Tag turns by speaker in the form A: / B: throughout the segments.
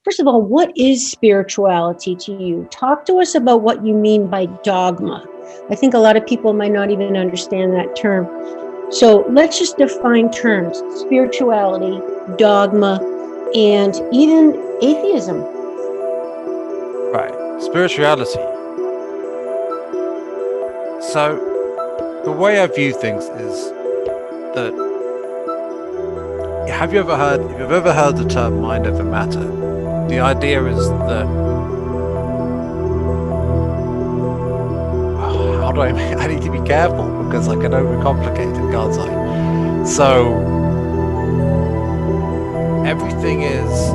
A: first of all, what is spirituality to you? Talk to us about what you mean by dogma. I think a lot of people might not even understand that term. So let's just define terms: spirituality, dogma, and even atheism.
B: Right. Spirituality. So the way I view things is that if you've ever heard the term mind over matter, the idea is that I need to be careful because I can overcomplicate it, can't I? So everything is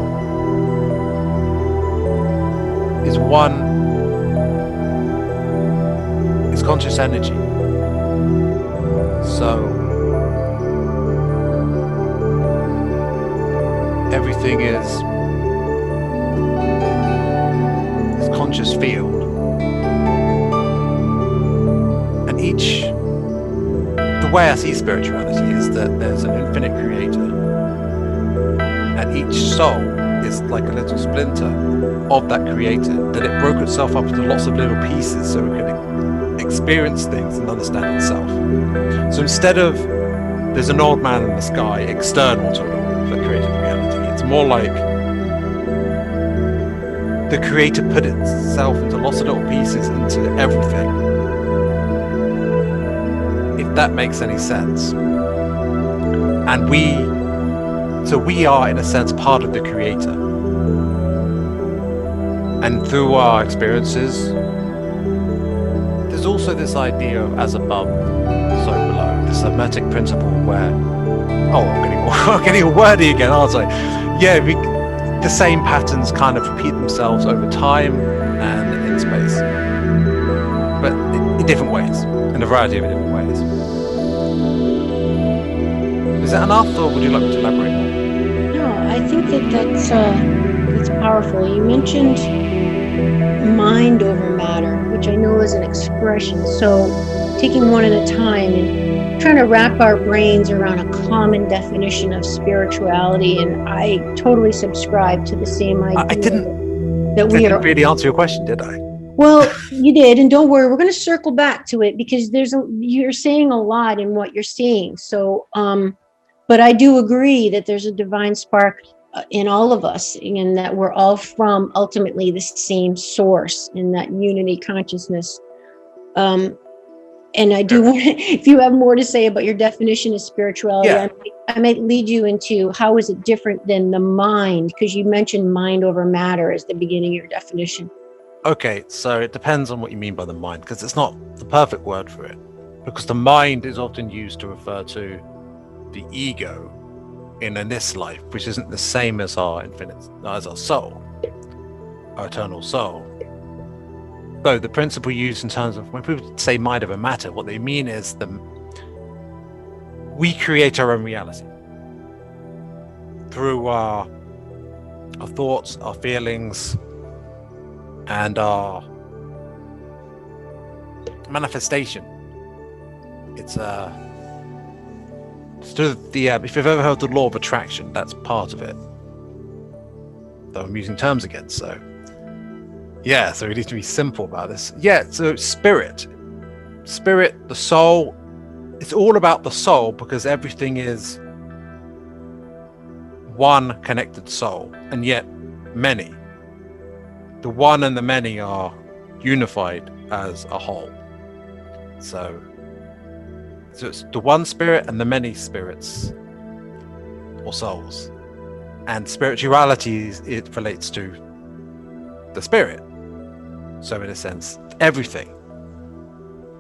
B: conscious energy. So everything is this conscious field, and the way I see spirituality is that there's an infinite creator, and each soul is like a little splinter of that creator, that it broke itself up into lots of little pieces so it could experience things and understand itself. So instead of there's an old man in the sky external to it all that created reality, it's more like the creator put itself into lots of little pieces into everything, if that makes any sense. And we are in a sense part of the creator, and through our experiences there's also this idea of as above, so below, this hermetic principle where, I'm getting all wordy again, aren't I? Yeah, the same patterns kind of repeat themselves over time and in space, but in different ways, in a variety of different ways. Is that enough, or would you like me to elaborate more?
A: No, I think that's powerful. You mentioned mind over matter, which I know is an expression. So taking one at a time and trying to wrap our brains around a common definition of spirituality. And I totally subscribe to the same idea. I didn't
B: really answer your question, did I?
A: Well, you did. And don't worry, we're going to circle back to it because you're saying a lot in what you're saying. So, but I do agree that there's a divine spark in all of us, and that we're all from ultimately the same source in that unity consciousness. And I do want, if you have more to say about your definition of spirituality, I might lead you into how is it different than the mind, because you mentioned mind over matter as the beginning of your definition.
B: Okay, so it depends on what you mean by the mind, because it's not the perfect word for it, because the mind is often used to refer to the ego in this life, which isn't the same as our soul, our eternal soul. So the principle used in terms of when people say mind over matter, what they mean is we create our own reality through our thoughts, our feelings, and our manifestation. It's if you've ever heard the law of attraction, that's part of it. Though I'm using terms again, so we need to be simple about this. So spirit, the soul, it's all about the soul, because everything is one connected soul, and yet many. The one and the many are unified as a whole. So it's the one spirit and the many spirits or souls. And spirituality, it relates to the spirit. So in a sense, everything.